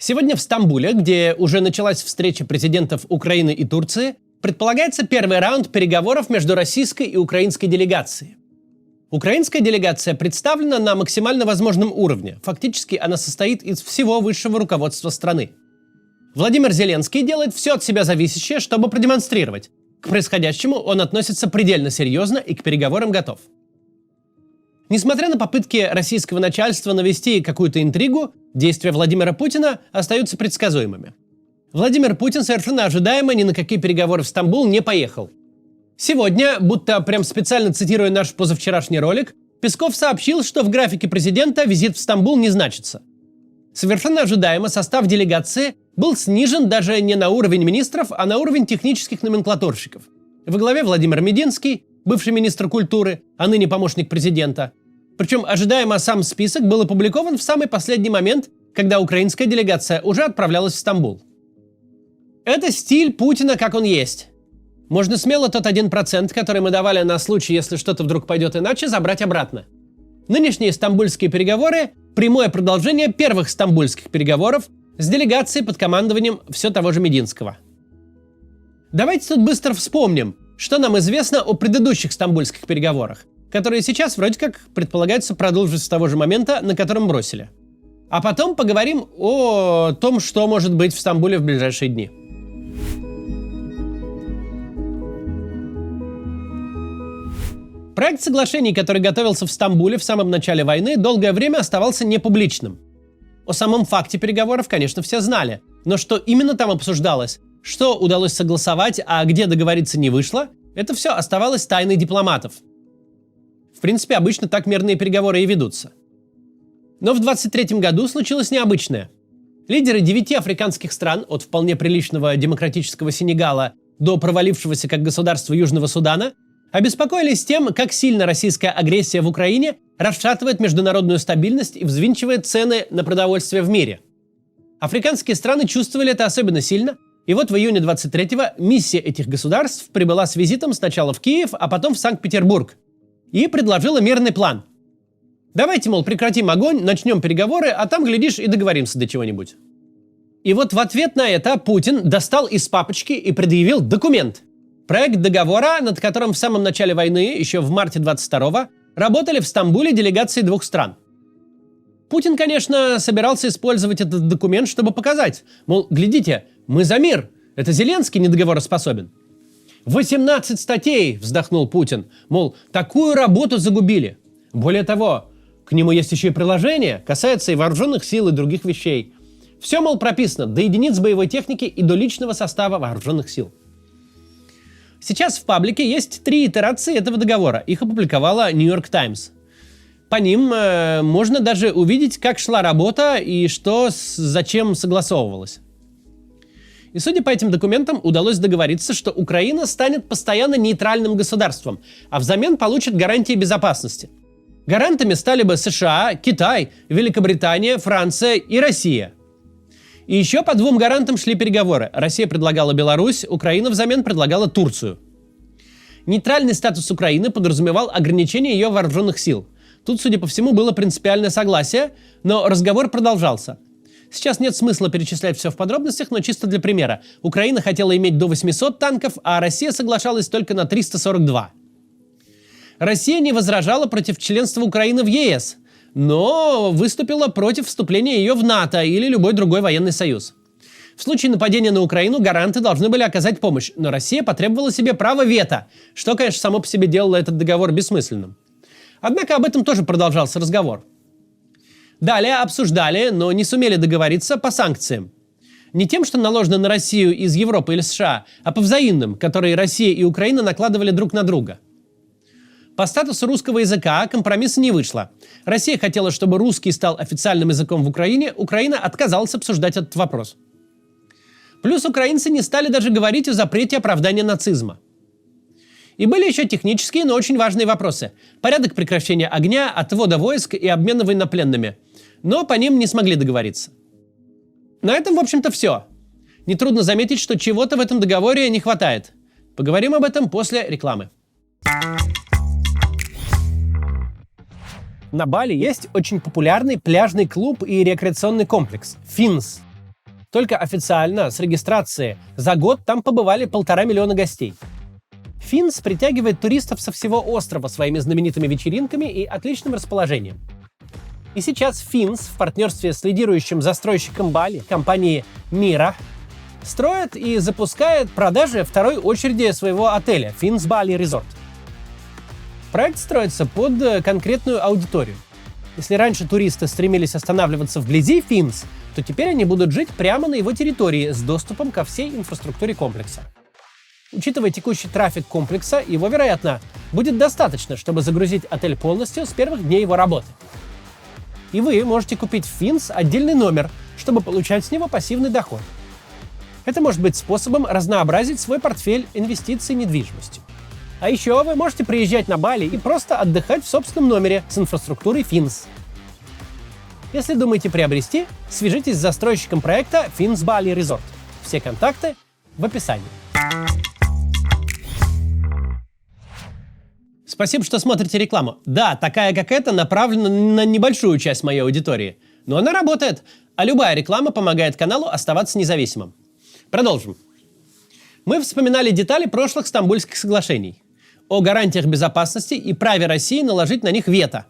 Сегодня в Стамбуле, где уже началась встреча президентов Украины и Турции, предполагается первый раунд переговоров между российской и украинской делегацией. Украинская делегация представлена на максимально возможном уровне. Фактически она состоит из всего высшего руководства страны. Владимир Зеленский делает все от себя зависящее, чтобы продемонстрировать. К происходящему он относится предельно серьезно и к переговорам готов. Несмотря на попытки российского начальства навести какую-то интригу, действия Владимира Путина остаются предсказуемыми. Владимир Путин совершенно ожидаемо ни на какие переговоры в Стамбул не поехал. Сегодня, будто прям специально цитируя наш позавчерашний ролик, Песков сообщил, что в графике президента визит в Стамбул не значится. Совершенно ожидаемо состав делегации был снижен даже не на уровень министров, а на уровень технических номенклатурщиков. Во главе Владимир Мединский, бывший министр культуры, а ныне помощник президента. Причем ожидаемо сам список был опубликован в самый последний момент, когда украинская делегация уже отправлялась в Стамбул. Это стиль Путина, как он есть. Можно смело тот 1%, который мы давали на случай, если что-то вдруг пойдет иначе, забрать обратно. Нынешние стамбульские переговоры – прямое продолжение первых стамбульских переговоров с делегацией под командованием все того же Мединского. Давайте тут быстро вспомним, что нам известно о предыдущих стамбульских переговорах, которые сейчас вроде как предполагается продолжить с того же момента, на котором бросили. А потом поговорим о том, что может быть в Стамбуле в ближайшие дни. Проект соглашений, который готовился в Стамбуле в самом начале войны, долгое время оставался непубличным. О самом факте переговоров, конечно, все знали, но что именно там обсуждалось, что удалось согласовать, а где договориться не вышло, это все оставалось тайной дипломатов. В принципе, обычно так мирные переговоры и ведутся. Но в 23-м году случилось необычное. Лидеры 9 африканских стран, от вполне приличного демократического Сенегала до провалившегося как государства Южного Судана, обеспокоились тем, как сильно российская агрессия в Украине расшатывает международную стабильность и взвинчивает цены на продовольствие в мире. Африканские страны чувствовали это особенно сильно, и вот в июне 23-го миссия этих государств прибыла с визитом сначала в Киев, а потом в Санкт-Петербург и предложила мирный план. Давайте, мол, прекратим огонь, начнем переговоры, а там, глядишь, и договоримся до чего-нибудь. И вот в ответ на это Путин достал из папочки и предъявил документ. Проект договора, над которым в самом начале войны, еще в марте 22-го, работали в Стамбуле делегации 2 стран. Путин, конечно, собирался использовать этот документ, чтобы показать, мол, глядите, мы за мир, это Зеленский недоговороспособен. 18 статей, вздохнул Путин, мол, такую работу загубили. Более того, к нему есть еще и приложение, касается и вооруженных сил, и других вещей. Все, мол, прописано до единиц боевой техники и до личного состава вооруженных сил. Сейчас в паблике есть 3 итерации этого договора. Их опубликовала New York Times. По ним можно даже увидеть, как шла работа и что зачем согласовывалось. И судя по этим документам, удалось договориться, что Украина станет постоянно нейтральным государством, а взамен получит гарантии безопасности. Гарантами стали бы США, Китай, Великобритания, Франция и Россия. И еще по 2 гарантам шли переговоры. Россия предлагала Беларусь, Украина взамен предлагала Турцию. Нейтральный статус Украины подразумевал ограничение ее вооруженных сил. Тут, судя по всему, было принципиальное согласие, но разговор продолжался. Сейчас нет смысла перечислять все в подробностях, но чисто для примера. Украина хотела иметь до 800 танков, а Россия соглашалась только на 342. Россия не возражала против членства Украины в ЕС, но выступила против вступления ее в НАТО или любой другой военный союз. В случае нападения на Украину гаранты должны были оказать помощь, но Россия потребовала себе права вето, что, конечно, само по себе делало этот договор бессмысленным. Однако об этом тоже продолжался разговор. Далее обсуждали, но не сумели договориться по санкциям. Не тем, что наложено на Россию из Европы или США, а по взаимным, которые Россия и Украина накладывали друг на друга. По статусу русского языка компромисса не вышло. Россия хотела, чтобы русский стал официальным языком в Украине, Украина отказалась обсуждать этот вопрос. Плюс украинцы не стали даже говорить о запрете оправдания нацизма. И были еще технические, но очень важные вопросы. Порядок прекращения огня, отвода войск и обмена военнопленными. Но по ним не смогли договориться. На этом, в общем-то, все. Нетрудно заметить, что чего-то в этом договоре не хватает. Поговорим об этом после рекламы. На Бали есть очень популярный пляжный клуб и рекреационный комплекс – Финс. Только официально, с регистрации, за год там побывали 1,5 миллиона гостей. Финс притягивает туристов со всего острова своими знаменитыми вечеринками и отличным расположением. И сейчас Финс в партнерстве с лидирующим застройщиком Бали, компанией Mira, строит и запускает продажи второй очереди своего отеля Финс Бали Resort. Проект строится под конкретную аудиторию. Если раньше туристы стремились останавливаться вблизи Финс, то теперь они будут жить прямо на его территории с доступом ко всей инфраструктуре комплекса. Учитывая текущий трафик комплекса, его, вероятно, будет достаточно, чтобы загрузить отель полностью с первых дней его работы. И вы можете купить в Финс отдельный номер, чтобы получать с него пассивный доход. Это может быть способом разнообразить свой портфель инвестиций недвижимостью. А еще вы можете приезжать на Бали и просто отдыхать в собственном номере с инфраструктурой Финс. Если думаете приобрести, свяжитесь с застройщиком проекта Финс Бали Resort. Все контакты в описании. Спасибо, что смотрите рекламу. Да, такая как эта направлена на небольшую часть моей аудитории. Но она работает, а любая реклама помогает каналу оставаться независимым. Продолжим. Мы вспоминали детали прошлых Стамбульских соглашений. О гарантиях безопасности и праве России наложить на них вето.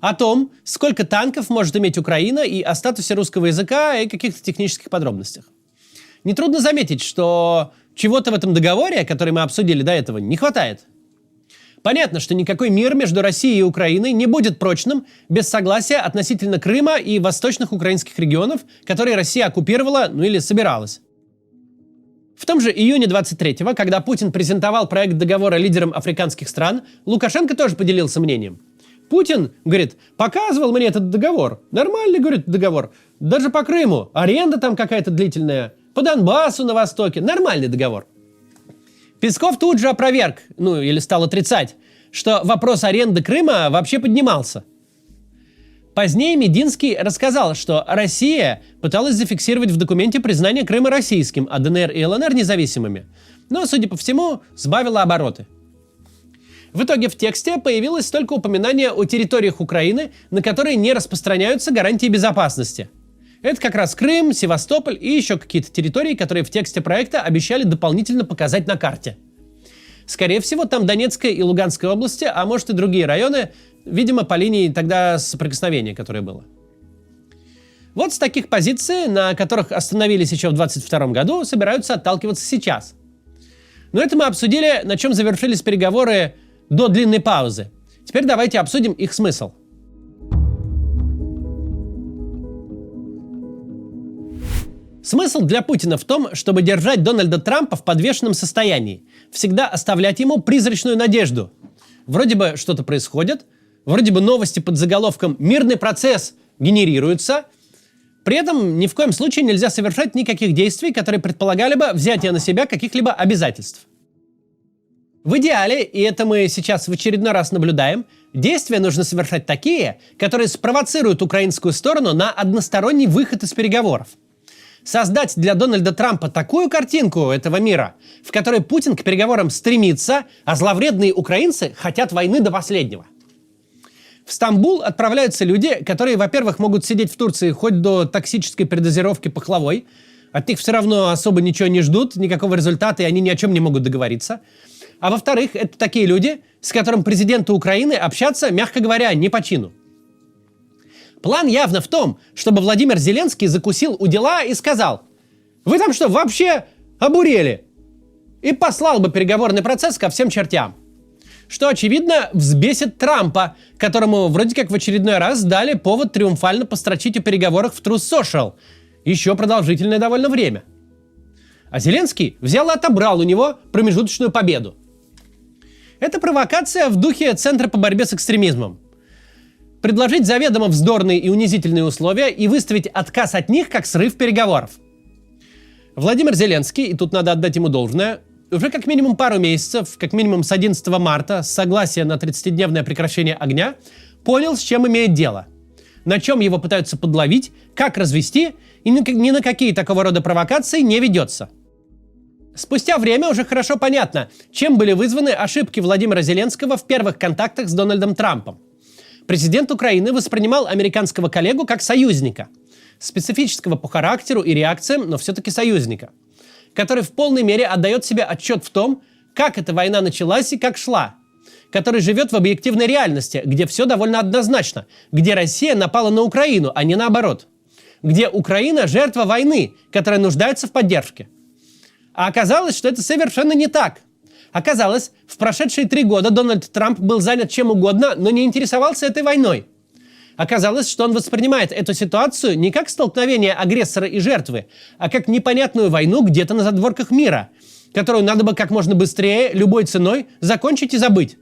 О том, сколько танков может иметь Украина и о статусе русского языка и каких-то технических подробностях. Нетрудно заметить, что чего-то в этом договоре, который мы обсудили до этого, не хватает. Понятно, что никакой мир между Россией и Украиной не будет прочным без согласия относительно Крыма и восточных украинских регионов, которые Россия оккупировала, или собиралась. В том же июне 23-го, когда Путин презентовал проект договора лидерам африканских стран, Лукашенко тоже поделился мнением. Путин, говорит, показывал мне этот договор. Нормальный, говорит, договор. Даже по Крыму. Аренда там какая-то длительная. По Донбассу на востоке. Нормальный договор. Песков тут же опроверг, или стал отрицать, что вопрос аренды Крыма вообще поднимался. Позднее Мединский рассказал, что Россия пыталась зафиксировать в документе признание Крыма российским, а ДНР и ЛНР независимыми, но, судя по всему, сбавила обороты. В итоге в тексте появилось только упоминание о территориях Украины, на которые не распространяются гарантии безопасности. Это как раз Крым, Севастополь и еще какие-то территории, которые в тексте проекта обещали дополнительно показать на карте. Скорее всего, там Донецкая и Луганская области, а может и другие районы, видимо, по линии тогда соприкосновения, которое было. Вот с таких позиций, на которых остановились еще в 2022 году, собираются отталкиваться сейчас. Но это мы обсудили, на чем завершились переговоры до длинной паузы. Теперь давайте обсудим их смысл. Смысл для Путина в том, чтобы держать Дональда Трампа в подвешенном состоянии, всегда оставлять ему призрачную надежду. Вроде бы что-то происходит, вроде бы новости под заголовком «Мирный процесс» генерируются, при этом ни в коем случае нельзя совершать никаких действий, которые предполагали бы взятие на себя каких-либо обязательств. В идеале, и это мы сейчас в очередной раз наблюдаем, действия нужно совершать такие, которые спровоцируют украинскую сторону на односторонний выход из переговоров. Создать для Дональда Трампа такую картинку этого мира, в которой Путин к переговорам стремится, а зловредные украинцы хотят войны до последнего. В Стамбул отправляются люди, которые, во-первых, могут сидеть в Турции хоть до токсической передозировки пахлавой, от них все равно особо ничего не ждут, никакого результата, и они ни о чем не могут договориться. А во-вторых, это такие люди, с которым президенту Украины общаться, мягко говоря, не по чину. План явно в том, чтобы Владимир Зеленский закусил у дела и сказал: «Вы там что, вообще обурели?» И послал бы переговорный процесс ко всем чертям. Что, очевидно, взбесит Трампа, которому вроде как в очередной раз дали повод триумфально построчить о переговорах в Truth Social. Еще продолжительное довольно время. А Зеленский взял и отобрал у него промежуточную победу. Это провокация в духе Центра по борьбе с экстремизмом. Предложить заведомо вздорные и унизительные условия и выставить отказ от них как срыв переговоров. Владимир Зеленский, и тут надо отдать ему должное, уже как минимум пару месяцев, как минимум с 11 марта, с согласия на 30-дневное прекращение огня, понял, с чем имеет дело, на чем его пытаются подловить, как развести, и ни на какие такого рода провокации не ведется. Спустя время уже хорошо понятно, чем были вызваны ошибки Владимира Зеленского в первых контактах с Дональдом Трампом. Президент Украины воспринимал американского коллегу как союзника. специфического по характеру и реакциям, но все-таки союзника, который в полной мере отдает себе отчет в том, как эта война началась и как шла, который живет в объективной реальности, где все довольно однозначно, где Россия напала на Украину, а не наоборот, где Украина – жертва войны, которая нуждается в поддержке. А оказалось, что это совершенно не так. Оказалось, в прошедшие 3 года Дональд Трамп был занят чем угодно, но не интересовался этой войной. Оказалось, что он воспринимает эту ситуацию не как столкновение агрессора и жертвы, а как непонятную войну где-то на задворках мира, которую надо бы как можно быстрее, любой ценой, закончить и забыть.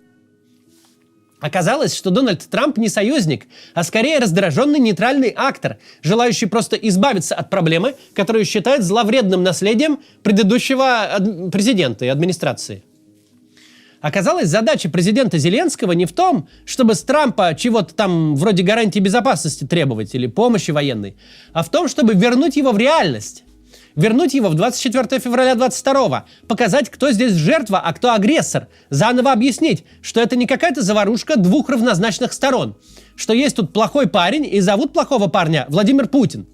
Оказалось, что Дональд Трамп не союзник, а скорее раздраженный нейтральный актор, желающий просто избавиться от проблемы, которую считает зловредным наследием предыдущего президента и администрации. Оказалось, задача президента Зеленского не в том, чтобы с Трампа чего-то там вроде гарантии безопасности требовать или помощи военной, а в том, чтобы вернуть его в реальность. Вернуть его в 24 февраля 22-го, показать, кто здесь жертва, а кто агрессор, заново объяснить, что это не какая-то заварушка 2 равнозначных сторон, что есть тут плохой парень и зовут плохого парня Владимир Путин.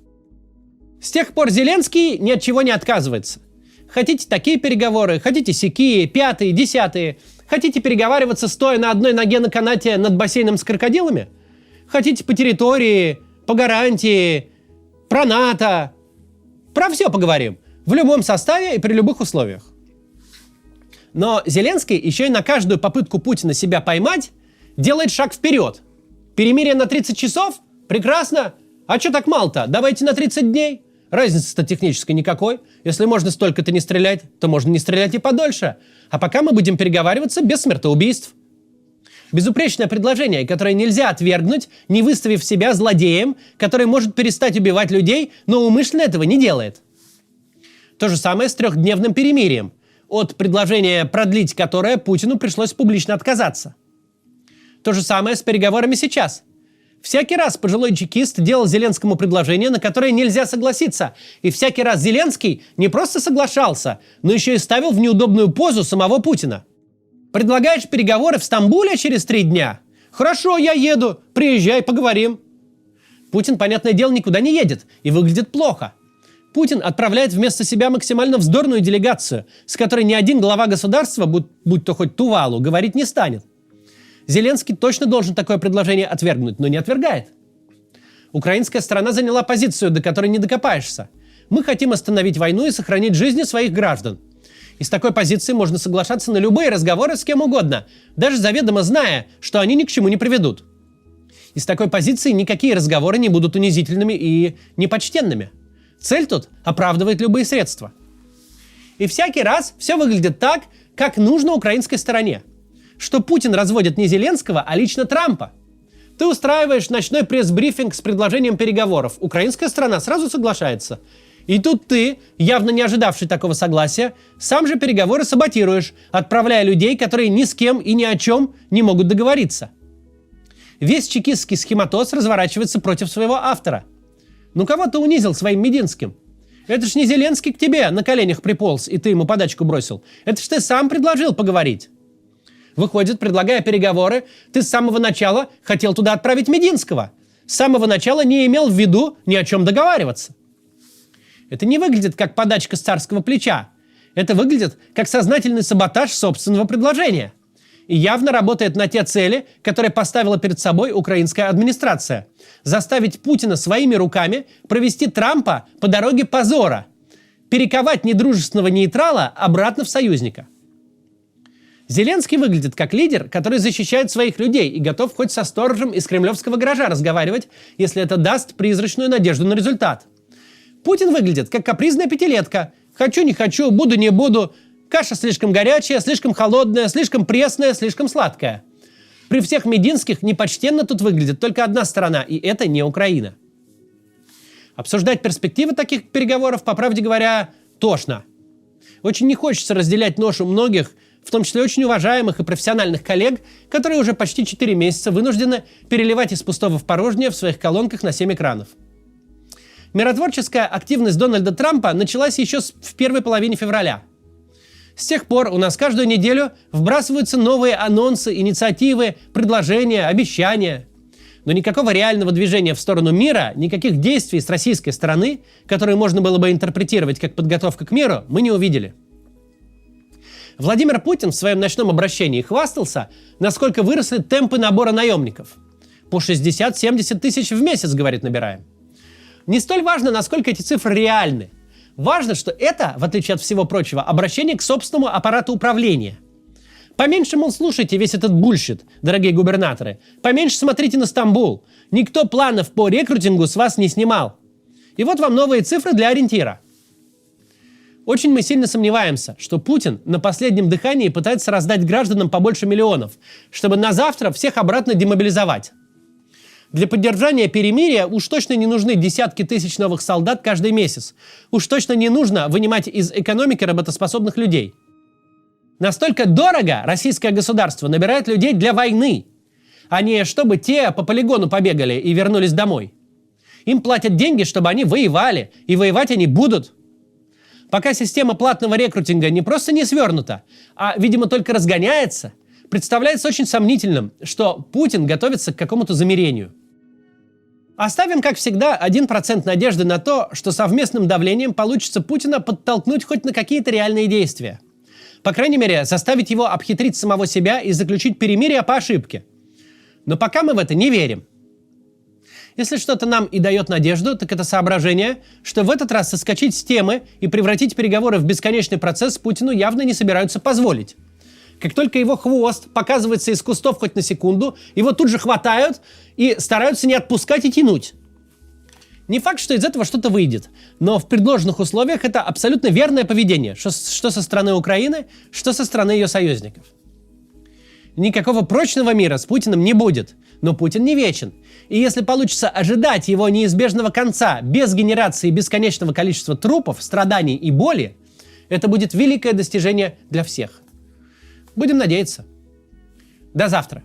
С тех пор Зеленский ни от чего не отказывается. Хотите такие переговоры, хотите сякие, 5-е, 10-е, хотите переговариваться стоя на одной ноге на канате над бассейном с крокодилами? Хотите по территории, по гарантии, про НАТО? Про все поговорим. В любом составе и при любых условиях. Но Зеленский еще и на каждую попытку Путина себя поймать делает шаг вперед. Перемирие на 30 часов? Прекрасно. А что так мало-то? Давайте на 30 дней. Разницы-то технической никакой. Если можно столько-то не стрелять, то можно не стрелять и подольше. А пока мы будем переговариваться без смертоубийств. Безупречное предложение, которое нельзя отвергнуть, не выставив себя злодеем, который может перестать убивать людей, но умышленно этого не делает. То же самое с 3-дневным перемирием, от предложения продлить которое Путину пришлось публично отказаться. То же самое с переговорами сейчас. Всякий раз пожилой чекист делал Зеленскому предложение, на которое нельзя согласиться. И всякий раз Зеленский не просто соглашался, но еще и ставил в неудобную позу самого Путина. Предлагаешь переговоры в Стамбуле через 3 дня? Хорошо, я еду. Приезжай, поговорим. Путин, понятное дело, никуда не едет и выглядит плохо. Путин отправляет вместо себя максимально вздорную делегацию, с которой ни один глава государства, будь то хоть Тувалу, говорить не станет. Зеленский точно должен такое предложение отвергнуть, но не отвергает. Украинская сторона заняла позицию, до которой не докопаешься. Мы хотим остановить войну и сохранить жизни своих граждан. И с такой позиции можно соглашаться на любые разговоры с кем угодно, даже заведомо зная, что они ни к чему не приведут. И с такой позиции никакие разговоры не будут унизительными и непочтенными. Цель тут оправдывает любые средства. И всякий раз все выглядит так, как нужно украинской стороне. Что Путин разводит не Зеленского, а лично Трампа. Ты устраиваешь ночной пресс-брифинг с предложением переговоров. Украинская сторона сразу соглашается. И тут ты, явно не ожидавший такого согласия, сам же переговоры саботируешь, отправляя людей, которые ни с кем и ни о чем не могут договориться. Весь чекистский схематоз разворачивается против своего автора. Ну кого ты унизил своим Мединским? Это ж не Зеленский к тебе на коленях приполз, и ты ему подачку бросил. Это ж ты сам предложил поговорить. Выходит, предлагая переговоры, ты с самого начала хотел туда отправить Мединского. С самого начала не имел в виду ни о чем договариваться. Это не выглядит как подачка с царского плеча. Это выглядит как сознательный саботаж собственного предложения. И явно работает на те цели, которые поставила перед собой украинская администрация. Заставить Путина своими руками провести Трампа по дороге позора. Перековать недружественного нейтрала обратно в союзника. Зеленский выглядит как лидер, который защищает своих людей и готов хоть со сторожем из кремлевского гаража разговаривать, если это даст призрачную надежду на результат. Путин выглядит как капризная пятилетка. Хочу, не хочу, буду, не буду. Каша слишком горячая, слишком холодная, слишком пресная, слишком сладкая. При всех Мединских непочтенно тут выглядит только одна сторона, и это не Украина. Обсуждать перспективы таких переговоров, по правде говоря, тошно. Очень не хочется разделять ношу многих, в том числе очень уважаемых и профессиональных коллег, которые уже почти 4 месяца вынуждены переливать из пустого в порожнее в своих колонках на 7 экранов. Миротворческая активность Дональда Трампа началась еще в первой половине февраля. С тех пор у нас каждую неделю вбрасываются новые анонсы, инициативы, предложения, обещания. Но никакого реального движения в сторону мира, никаких действий с российской стороны, которые можно было бы интерпретировать как подготовка к миру, мы не увидели. Владимир Путин в своем ночном обращении хвастался, насколько выросли темпы набора наемников. По 60-70 тысяч в месяц, говорит, набираем. Не столь важно, насколько эти цифры реальны. Важно, что это, в отличие от всего прочего, обращение к собственному аппарату управления. Поменьше, мол, слушайте весь этот бульшит, дорогие губернаторы. Поменьше смотрите на Стамбул. Никто планов по рекрутингу с вас не снимал. И вот вам новые цифры для ориентира. Очень мы сильно сомневаемся, что Путин на последнем дыхании пытается раздать гражданам побольше миллионов, чтобы на завтра всех обратно демобилизовать. Для поддержания перемирия уж точно не нужны десятки тысяч новых солдат каждый месяц. Уж точно не нужно вынимать из экономики работоспособных людей. Настолько дорого российское государство набирает людей для войны, а не чтобы те по полигону побегали и вернулись домой. Им платят деньги, чтобы они воевали, и воевать они будут. Пока система платного рекрутинга не просто не свернута, а, видимо, только разгоняется, представляется очень сомнительным, что Путин готовится к какому-то замирению. Оставим, как всегда, 1% надежды на то, что совместным давлением получится Путина подтолкнуть хоть на какие-то реальные действия. По крайней мере, заставить его обхитрить самого себя и заключить перемирие по ошибке. Но пока мы в это не верим. Если что-то нам и дает надежду, так это соображение, что в этот раз соскочить с темы и превратить переговоры в бесконечный процесс Путину явно не собираются позволить. Как только его хвост показывается из кустов хоть на секунду, его тут же хватают и стараются не отпускать и тянуть. Не факт, что из этого что-то выйдет, но в предложенных условиях это абсолютно верное поведение, что со стороны Украины, что со стороны ее союзников. Никакого прочного мира с Путиным не будет, но Путин не вечен. И если получится ожидать его неизбежного конца без генерации бесконечного количества трупов, страданий и боли, это будет великое достижение для всех. Будем надеяться. До завтра.